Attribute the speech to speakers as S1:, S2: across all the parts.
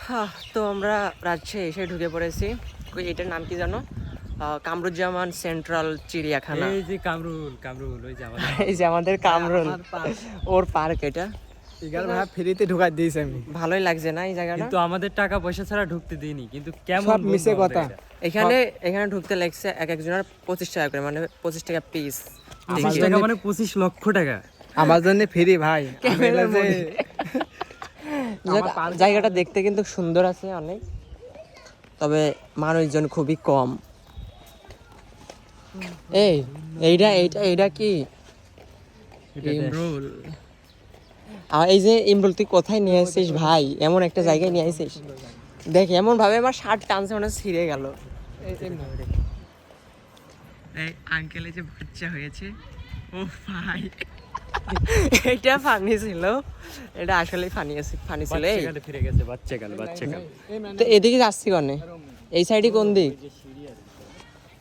S1: হ্যাঁ, তো আমরা রাজশাহী এসে ঢুকে পড়েছি। এটার নাম কি জানো? কামরুজ্জামান সেন্ট্রাল চিড়িয়াখানা।
S2: এই যে কামরুল কামরুল ওই যে আমাদের
S1: এই যে আমাদের কামরুল, ওর পার্ক এটা।
S3: 11 ভাই ফ্রিতে ঢুকাই দিয়েছি আমি।
S1: ভালোই লাগছে না এই জায়গাটা?
S2: কিন্তু আমাদের টাকা পয়সা ছাড়া ঢুকতে দিইনি, কিন্তু কেমন
S3: সব মিছে
S2: বলবো
S3: কথা।
S2: আমাদের এটা?
S1: এখানে ঢুকতে লাগছে এক একজনের 25 টাকা করে, মানে 25 টাকা পিস।
S2: 25 টাকা মানে 25 লক্ষ টাকা।
S3: আমার জন্য ফ্রি ভাই।
S1: ক্যামেরার মধ্যে। জায়গাটা দেখতে কিন্তু সুন্দর আছে অনেক, তবে মানুষজন খুবই কম। এইটা কি ইমরুল? আর এই যে ইমরুল, তুই কোথায় নিয়ে আসছিস ভাই? এমন একটা জায়গায় নিয়ে আসছিস, দেখ এমন ভাবে আমার শার্ট টানছে মনে হয় ছিঁড়ে গেল। এই আঙ্কেল এই যে বাচ্চা হয়েছে, ও ভাই এটা ফানি ছিল, এটা আসলে ফানি ছিল। এই
S2: বাচ্চাকালে ফিরে গেছে, বাচ্চাকাল।
S1: তো এদিকে যাচ্ছি কনে? এই সাইডে কোন দিক?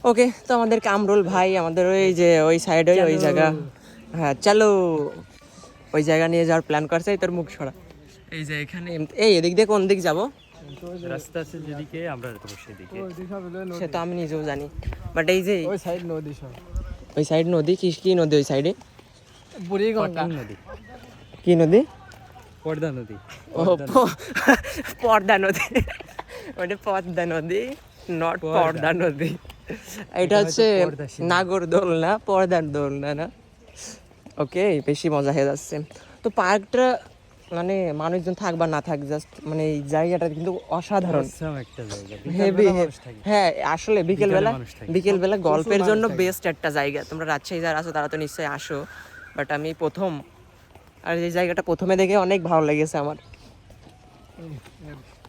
S1: ওকে, তো আমাদের কামরুল ভাই আমাদের ওই যে ওই সাইডে ওই জায়গা, হ্যাঁ চলো ওই জায়গা নিয়ে যাওয়ার প্ল্যান করছে। এই তোর মুখ ছড়া, এই যে এখানে এই এদিক দিয়ে কোন দিক যাব?
S2: রাস্তা আছে যেদিকে, আমরা তো সেদিকে।
S1: সে তো আমি নিজেও জানি, বাট এই যে
S3: ওই সাইড নদী সব।
S1: ওই সাইড নদী, কি কি নদী ওই সাইডে?
S3: বুড়িগঙ্গা
S2: পাটন নদী,
S1: কি নদী?
S2: পর্দা নদী।
S1: ও পর্দা নদী, ওটা পদ্মা নদী, নট পর্দা নদী। এটা হচ্ছে নাগরদোলনা, পর্দার দোলনা না। ওকে, বেশি মজা হয়ে যাচ্ছে। তো পার্কটা মানে মানুষজন থাক বা না থাক, জাস্ট মানে এই জায়গাটা কিন্তু অসাধারণ,
S2: Awesome একটা জায়গা।
S1: হেভি।
S2: বিকালবেলা মানুষ থাকে।
S1: হ্যাঁ আসলে বিকেলবেলা
S2: মানুষ থাকে।
S1: বিকেলবেলা গল্পের জন্য বেস্ট একটা জায়গা। তোমরা রাজশাহী যারা আসো তারা তো নিশ্চয়ই আসো, বাট আমি প্রথম, আর এই জায়গাটা প্রথমে দেখে অনেক ভালো লেগেছে আমার।